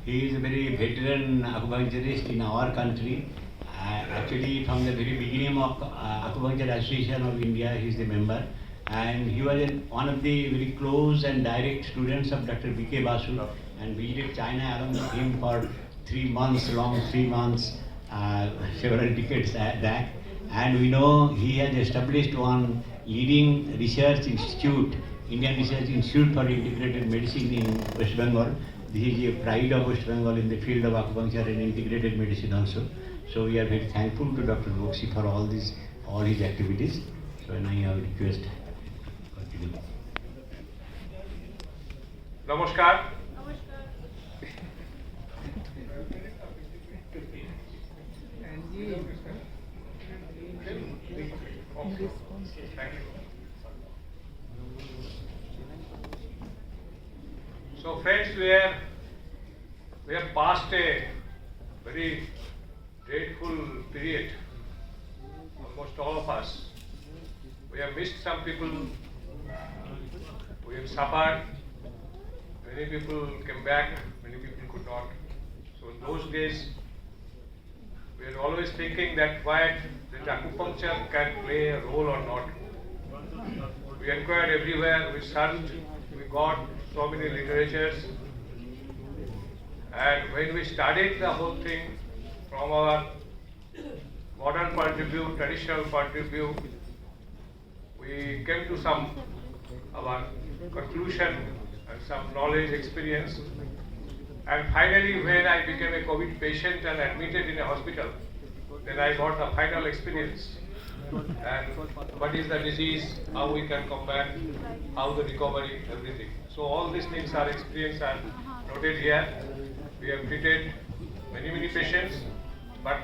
He is a very veteran acupuncturist in our country. Actually, from the very beginning of Acupuncture Association of India, he is the member. And he was one of the very close and direct students of Dr. B.K. Basu and visited China along with him for 3 months, long 3 months, several decades back. And we know he has established one leading research institute, Indian Research Institute for Integrated Medicine in West Bengal. This is a pride of West Bengal in the field of acupuncture and integrated medicine also. So we are very thankful to Dr. Boksi for all his activities. So now I request continue. Namaskar. Thank you. So friends, we have passed a very dreadful period, almost all of us. We have missed some people, we have suffered, many people came back, many people could not. So in those days, we are always thinking that acupuncture can play a role or not. We inquired everywhere, we searched, we got so many literatures, and when we studied the whole thing from our modern point of view, traditional point of view, we came to our conclusion and some knowledge, experience. And finally, when I became a COVID patient and admitted in a hospital, then I got the final experience. And what is the disease, how we can combat, how the recovery, everything. So all these things are experienced and noted here. We have treated many patients, but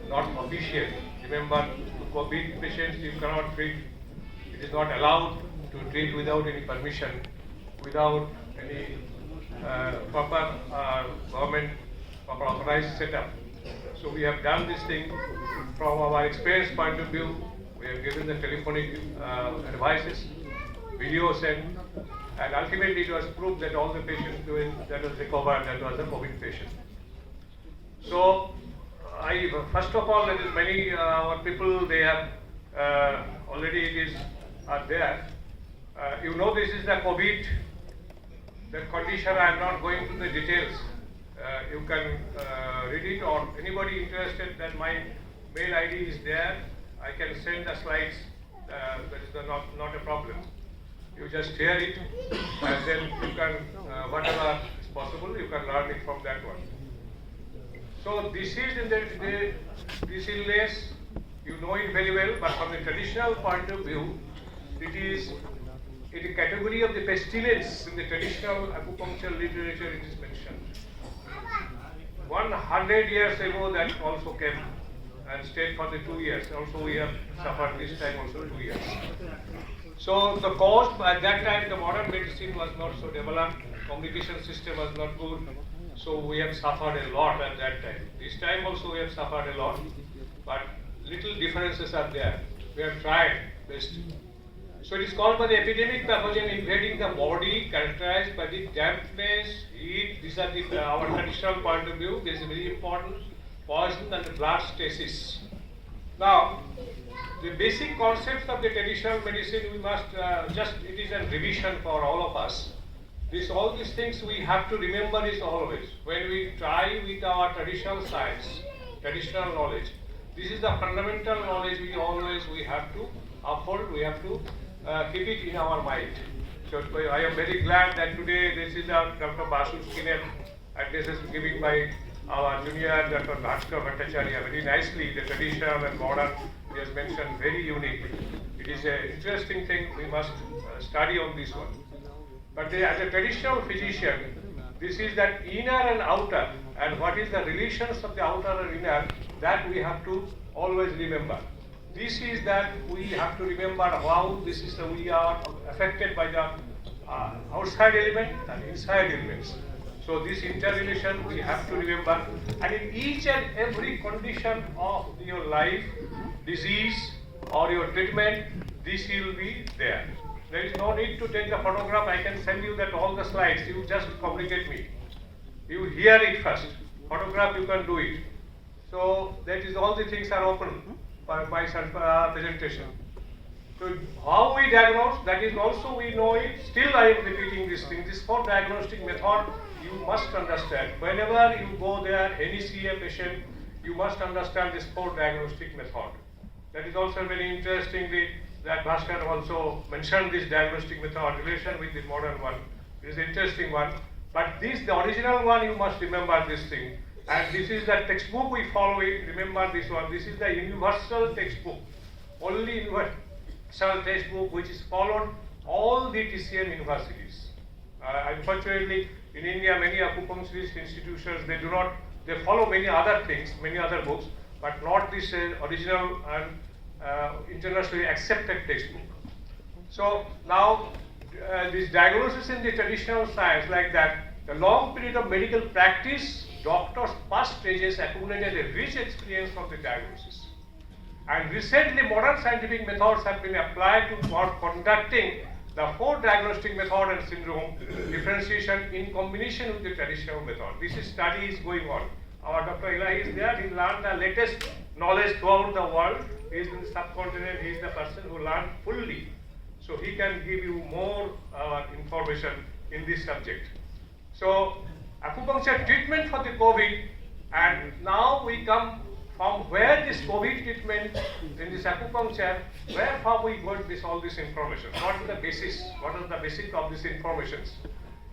not officially. Remember, COVID patients you cannot treat. It is not allowed to treat without any permission, without any proper government, proper authorized setup. So we have done this thing from our experience point of view. We have given the telephonic advices, videos, and ultimately it was proved that all the patients that was recovered, that was a COVID patient. So first of all, there is many our people, they have already are there. You know, this is the COVID, the condition. I am not going to the details. You can read it, or anybody interested, that my mail ID is there. I can send the slides. That is not a problem. You just hear it, and then you can, whatever is possible, you can learn it from that one. So this is in this illness, you know it very well, but from the traditional point of view, it is in the category of the pestilence. In the traditional acupuncture literature, it is mentioned. 100 years ago, that also came and stayed for the 2 years. Also, we have suffered this time also 2 years. So the cause, at that time, the modern medicine was not so developed, communication system was not good. So we have suffered a lot at that time. This time also we have suffered a lot, but little differences are there. We have tried best. So it is called by the epidemic pathogen invading the body, characterized by the dampness, heat. These are our traditional point of view. This is very important. Poison and the blood stasis. Now, the basic concepts of the traditional medicine, we must it is a revision for all of us. All these things we have to remember is always, when we try with our traditional science, traditional knowledge, this is the fundamental knowledge we have to uphold, we have to keep it in our mind. So I am very glad that today this is Dr. Basu's keynote address is given by our junior Dr. Bhaskar Bhattacharya. Very nicely, the traditional and modern, he has mentioned very uniquely. It is an interesting thing, we must study on this one. But as a traditional physician, this is that inner and outer, and what is the relations of the outer and inner, that we have to always remember. This is that we have to remember how this is we are affected by the outside element and inside elements. So this interrelation we have to remember, and in each and every condition of your life, disease or your treatment, this will be there. There is no need to take the photograph. I can send you that all the slides. You just communicate me. You hear it first. Photograph, you can do it. So that is all the things are open for my presentation. So how we diagnose, that is also we know it. Still I am repeating this thing. This for diagnostic method, you must understand. Whenever you go there, any see a patient, you must understand this for diagnostic method. That is also very interestingly that Bhaskar also mentioned this diagnostic method relation with the modern one. It is an interesting one. But this, the original one, you must remember this thing. And this is the textbook we follow it. Remember this one. This is the universal textbook. Only universal textbook which is followed all the TCM universities. Unfortunately, in India, many acupuncturist institutions, they follow many other things, many other books, but not this original and internationally accepted textbook. So now, this diagnosis in the traditional science like that, the long period of medical practice, doctors past stages accumulated a rich experience of the diagnosis. And recently modern scientific methods have been applied to conducting the four diagnostic method and syndrome differentiation in combination with the traditional method. This study is going on. Our Dr. Ilahi is there. He learned the latest knowledge throughout the world. He is in the subcontinent. He is the person who learned fully. So he can give you more information in this subject. So acupuncture treatment for the COVID, and now we come from where this COVID treatment in this acupuncture, where have we got all this information? What is the basis? What is the basic of this information?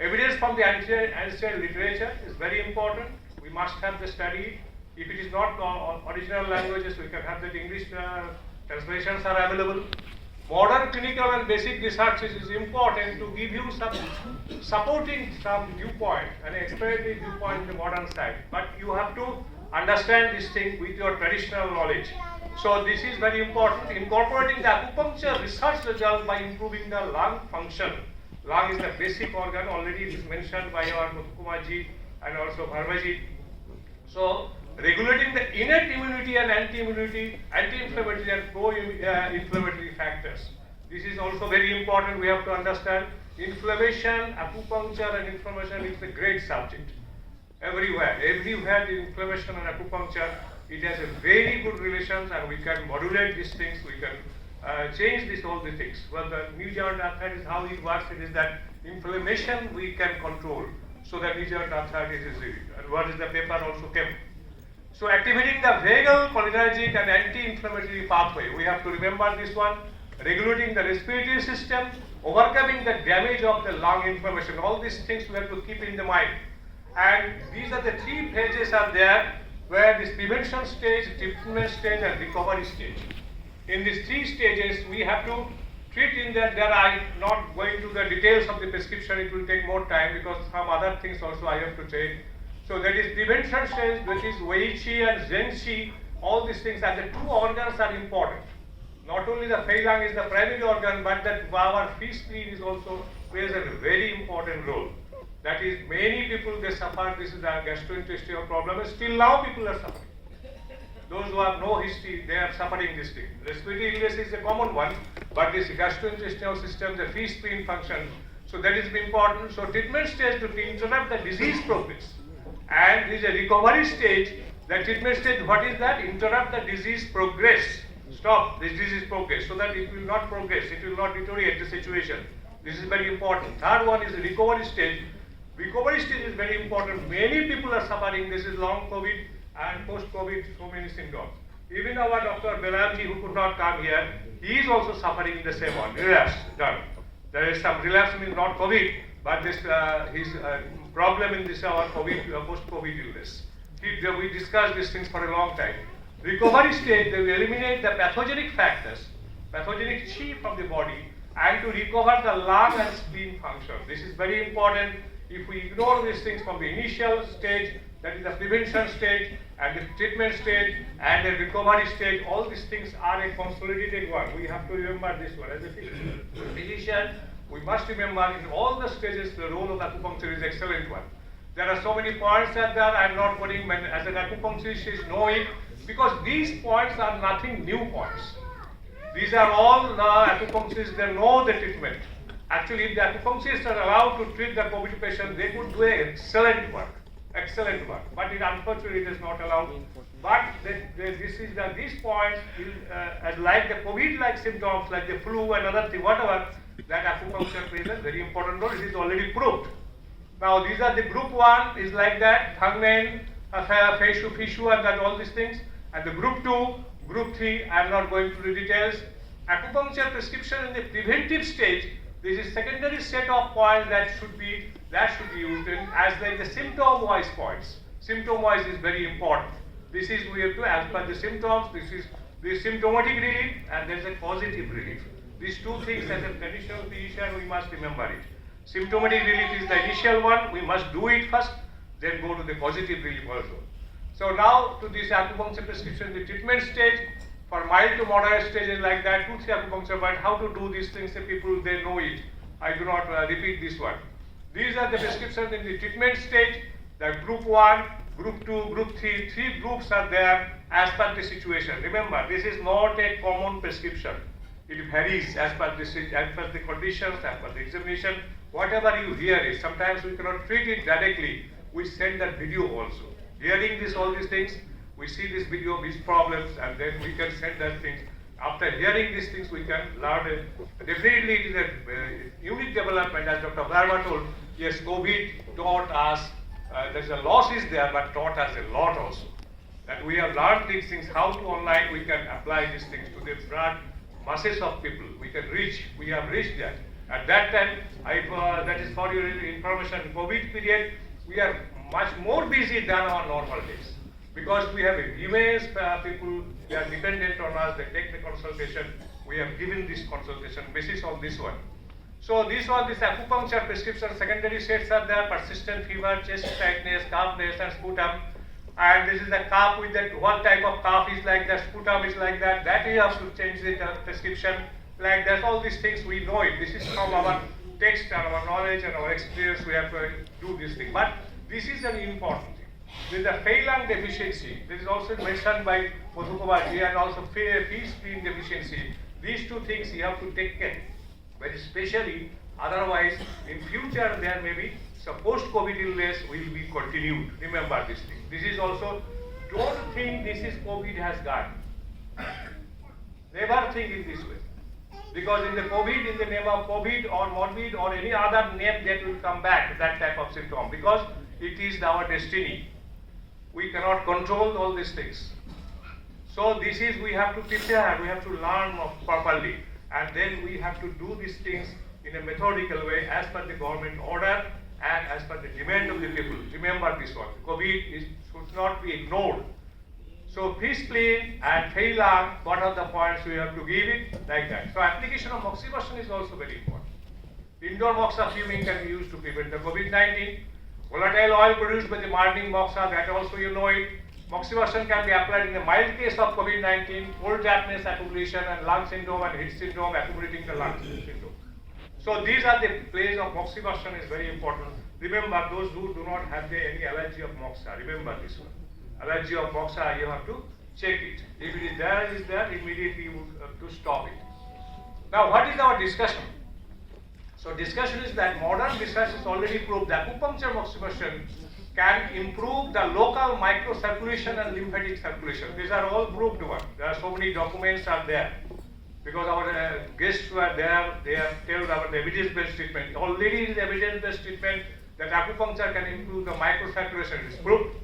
Evidence from the ancient literature is very important. We must have the study. If it is not original languages, we can have that English translations are available. Modern clinical and basic research is important to give you some supporting some viewpoint, an explanatory viewpoint in the modern side. But you have to understand this thing with your traditional knowledge. So this is very important. Incorporating the acupuncture research result by improving the lung function. Lung is the basic organ. Already it is mentioned by our Kumarji and also Bharmaji. So regulating the innate immunity and anti-immunity, anti-inflammatory and pro-inflammatory factors. This is also very important. We have to understand inflammation, acupuncture and inflammation is a great subject. Everywhere the inflammation and acupuncture, it has a very good relations, and we can modulate these things, we can change all the things. Well, the new joint arthritis, how it works, it is that inflammation we can control, so that new joint arthritis is relieved. And what is the paper also came. So activating the vagal, cholinergic and anti-inflammatory pathway, we have to remember this one. Regulating the respiratory system, overcoming the damage of the lung inflammation, all these things we have to keep in the mind. And these are the three phases are there, where this prevention stage, treatment stage and recovery stage. In these three stages, we have to treat in that. There I am not going to the details of the prescription, it will take more time because some other things also I have to take. So that is prevention stage, which is Wei Qi and Zheng Qi, all these things, and the two organs are important. Not only the Fei Lung is the primary organ, but that our fish screen is also plays a very important role. That is, many people they suffer, this is the gastrointestinal problem, and still now people are suffering. Those who have no history, they are suffering this thing. Respiratory illness is a common one, but this gastrointestinal system, the fish screen function, so that is important. So treatment stage to interrupt the disease progress. And there is a recovery stage. The treatment stage, what is that? Interrupt the disease progress. Stop this disease progress so that it will not progress, it will not deteriorate the situation. This is very important. Third one is the recovery stage. Recovery stage is very important. Many people are suffering. This is long COVID and post-COVID, so many symptoms. Even our Dr. Belamji, who could not come here, he is also suffering in the same one. Relapse, done. There is some relapse means not COVID, but this his problem in this our COVID, post-COVID illness. We discussed these things for a long time. Recovery stage, they will eliminate the pathogenic factors, pathogenic chi from the body, and to recover the lung and spleen function. This is very important. If we ignore these things from the initial stage, that is the prevention stage, and the treatment stage, and the recovery stage, all these things are a consolidated one. We have to remember this one. As a physician, we must remember in all the stages the role of acupuncture is excellent one. There are so many points that I am not putting, as an acupuncturist know it, because these points are nothing new points. These are all acupuncturists, they know the treatment. Actually, if the acupuncturists are allowed to treat the COVID patient, they could do excellent work. excellent work. But unfortunately, it is not allowed. But these points, as like the COVID-like symptoms, like the flu and other thing, whatever, that acupuncture plays a very important role. It is already proved. Now, these are the group 1 is like that, thumbnail, facial, and that all these things. And the group 2, group 3, I am not going through the details. Acupuncture prescription in the preventive stage, this is secondary set of points that should be used in as like the symptom-wise points. Symptom-wise is very important. This is we have to, as per the symptoms, this is the symptomatic relief and there is a positive relief. These two things as a traditional physician we must remember it. Symptomatic relief is the initial one, we must do it first, then go to the positive relief also. So now to this acupuncture prescription, the treatment stage, for mild to moderate stages like that, 2-3 acupuncture, but how to do these things, the people, they know it. I do not repeat this one. These are the prescriptions in the treatment stage, the group 1, group 2, group 3, 3 groups are there as per the situation. Remember, this is not a common prescription. It varies as per the conditions, as per the examination, whatever you hear is. Sometimes we cannot treat it directly. We send that video also. Hearing this, all these things, we see this video, these problems, and then we can send that things. After hearing these things, we can learn it. Definitely, it is a unique development, as Dr. Verma told. Yes, COVID taught us, there's a loss is there, but taught us a lot also. That we have learned these things, how to online we can apply these things to the broad masses of people. We can reach, we have reached that. At that time, that is for your information, COVID period, we are much more busy than our normal days. Because we have immense people, they are dependent on us, they take the consultation, we have given this consultation basis on this one. So this acupuncture prescription, secondary sets are there, persistent fever, chest tightness, calfness and sputum. And this is the cough with that, what type of cough is like that, sputum is like that, that we have to change the prescription. Like that, all these things we know it. This is from our text and our knowledge and our experience, we have to do this thing. But this is an important thing. There is a Fei-Lang deficiency. This is also mentioned by Madhukumarji, and also P-spleen deficiency. These two things you have to take care, very especially. Otherwise, in future there may be some post-COVID illness will be continued. Remember this thing. This is also, don't think this is COVID has gone. Never think in this way. Because in the COVID, in the name of COVID or morbid or any other name that will come back, that type of symptom, because it is our destiny. We cannot control all these things. So this is, we have to prepare, we have to learn properly, and then we have to do these things in a methodical way as per the government order and as per the demand of the people. Remember this one, COVID should not be ignored. So P-spleen and Fei-Lang, what are the points we have to give it, like that. So application of moxibustion is also very important. Indoor moxa fuming can be used to prevent the COVID-19. Volatile oil produced by the morning moxa, that also you know it. Moxibustion can be applied in the mild case of COVID-19, cold dampness accumulation and lung syndrome and heat syndrome accumulating the lung syndrome. So these are the place of moxibustion is very important. Remember, those who do not have any allergy of moxa, remember this one. Allergy of moxa, you have to check it. If it is there, immediately you have to stop it. Now, what is our discussion? So discussion is that modern research has already proved that acupuncture moxibustion can improve the local microcirculation and lymphatic circulation. These are all proved ones. There are so many documents are there. Because our guests were there, they have told about the evidence-based treatment. Already in the evidence-based treatment that acupuncture can improve the microcirculation. It is proved.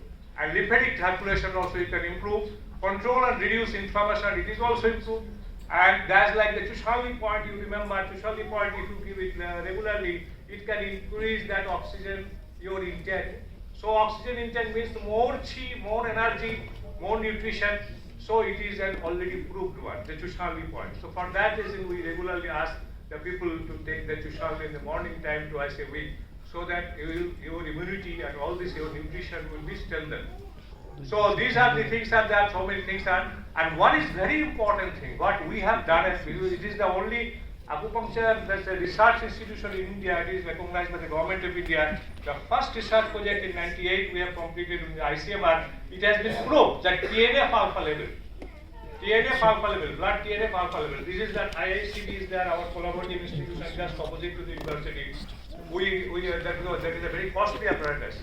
And lymphatic circulation also it can improve. Control and reduce inflammation, it is also improved. And that's like the Chushali point, you remember Chushali point, if you give it regularly, it can increase that oxygen, your intake. So oxygen intake means more chi, more energy, more nutrition. So it is an already proved one, the Chushali point. So for that reason, we regularly ask the people to take the Chushali in the morning time twice a week, so that your immunity and all this, your nutrition will be strengthened. So these are the things that there are, so many things are. And one is very important thing, what we have done is, it is the only acupuncture, there's a research institution in India, it is recognized by the government of India. The first research project in '98 we have completed in the ICMR, it has been proved that TNF alpha level, blood TNF alpha level, this is that IICD is there, our collaborative institution just opposite to the university. That is a very costly apparatus.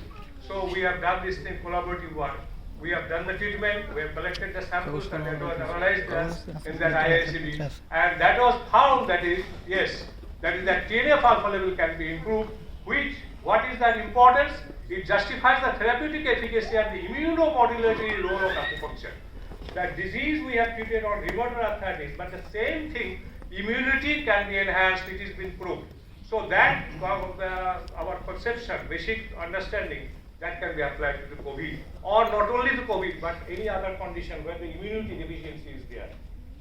So we have done this thing, collaborative work. We have done the treatment, we have collected the samples and that was analyzed in that IICD. And that was found that is, yes, that is that TNF alpha level can be improved, which, what is that importance? It justifies the therapeutic efficacy and the immunomodulatory role of acupuncture. That disease we have treated on rheumatoid arthritis, but the same thing, immunity can be enhanced, it has been proved. So that our perception, basic understanding, that can be applied to the COVID, or not only to COVID, but any other condition where the immunity deficiency is there.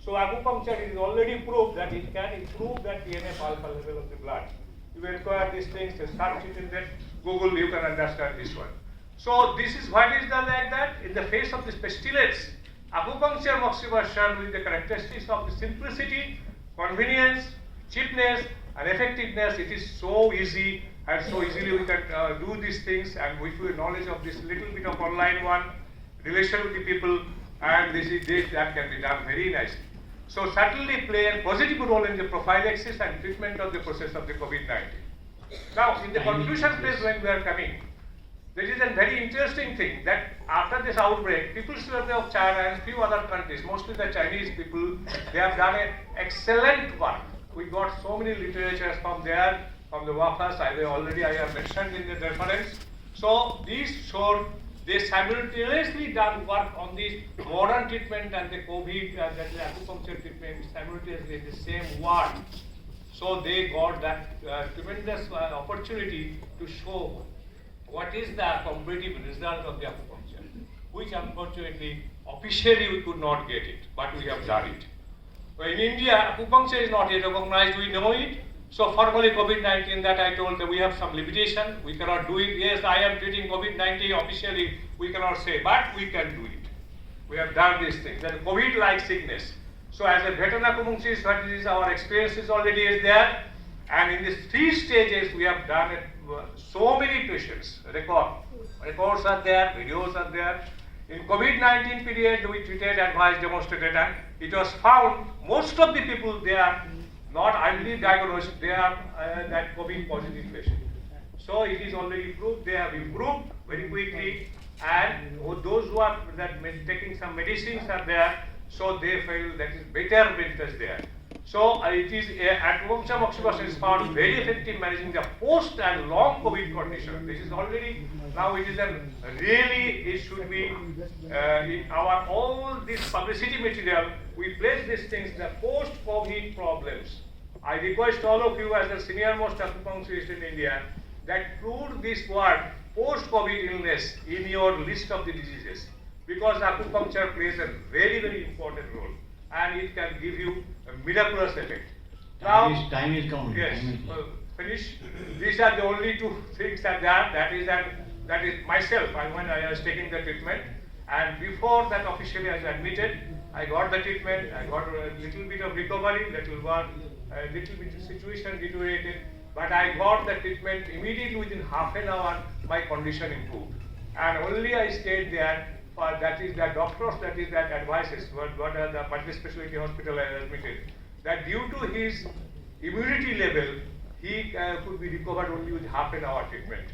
So acupuncture is already proved that it can improve that TNF alpha level of the blood. You require these things, search it in that Google, you can understand this one. So this is what is done like that. In the face of this pestilence, acupuncture moxibustion with the characteristics of the simplicity, convenience, cheapness, and effectiveness, it is so easy, and so easily we can do these things, and with your knowledge of this little bit of online one, relation with the people, and that can be done very nicely. So certainly play a positive role in the prophylaxis and treatment of the process of the COVID-19. Now, in the conclusion phase when we are coming, there is a very interesting thing that after this outbreak, people survey of China and few other countries, mostly the Chinese people, they have done an excellent work. We got so many literatures from there, from the Wafas, I have mentioned in the reference. So these showed they simultaneously done work on the modern treatment and the COVID, that is acupuncture treatment simultaneously in the same ward. So they got that tremendous opportunity to show what is the comparative result of the acupuncture, which unfortunately officially we could not get it, but we have done it. Well, in India, acupuncture is not yet recognized, we know it. So formally COVID-19 that I told that we have some limitation, we cannot do it. Yes, I am treating COVID-19 officially, we cannot say, but we can do it. We have done these things. That COVID-like sickness. So as a veteran acupuncturist, what is our experiences already is there. And in these 3 stages, we have done it, so many patients. Records are there, videos are there. In COVID-19 period, we treated, advised, demonstrated, and it was found most of the people they are not early diagnosed, they are that COVID positive patient. So it is already proved, they have improved very quickly, and those who are taking some medicines are there, so they feel that is better benefits there. So it is acupuncture moxibustion is found very effective managing the post and long COVID condition. This is already now it is a really it should be in our all this publicity material. We place these things the post COVID problems. I request all of you as the senior most acupuncturist in India that include this word post COVID illness in your list of the diseases, because acupuncture plays a very, very important role and it can give you a miraculous effect. Now, time is gone. Yes, finish. These are the only 2 things that that is myself when I was taking the treatment, and before that officially I was admitted, I got the treatment, I got a little bit of recovery, a little bit of situation deteriorated, but I got the treatment immediately within half an hour, my condition improved. And only I stayed there. That is the doctors, that is that advices, what are the multi-specialty hospital I admitted, that due to his immunity level, he could be recovered only with half an hour treatment.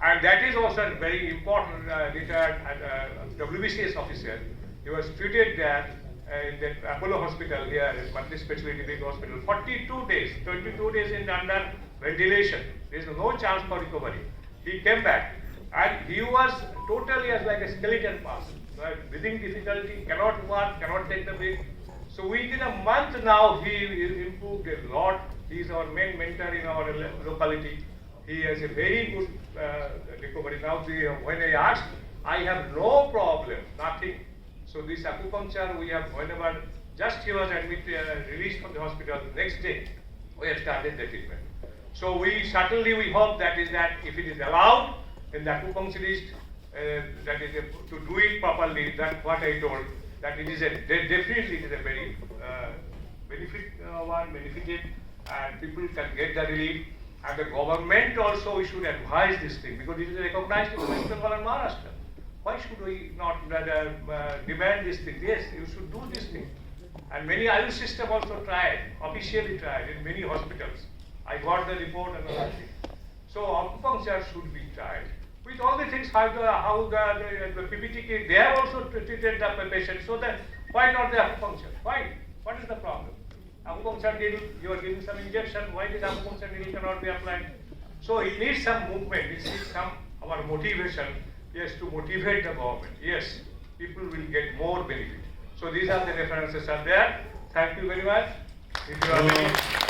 And that is also a very important retired WBCS officer. He was treated there in the Apollo hospital here, multi-specialty big hospital, 42 days, 22 days in under ventilation. There is no chance for recovery. He came back. And he was totally as like a skeleton person, right? Breathing difficulty, cannot work, cannot take the breath. So within a month now, he improved a lot. He is our main mentor in our locality. He has a very good recovery. Now, when I asked, I have no problem, nothing. So this acupuncture, we have whenever just he was admitted, released from the hospital, the next day, we have started the treatment. So we hope that if it is allowed, in the acupuncturist, that is to do it properly, that's what I told, that it is definitely it is a very benefited, and people can get the relief, and the government also we should advise this thing, because it is recognized in West Bengal and Maharashtra. Why should we not demand this thing? Yes, you should do this thing. And many Ayush system also tried, officially tried in many hospitals. I got the report and all that thing. So acupuncture should be tried. with all the things, how the PPT, they have also treated the patient, so that why not the acupuncture? Why? What is the problem? Acupuncture needle, you are giving some injection, why this acupuncture needle cannot be applied? So it needs some movement, it needs some, our motivation, yes, to motivate the government. Yes, people will get more benefit. So these are the references are there. Thank you very much. If you are ready.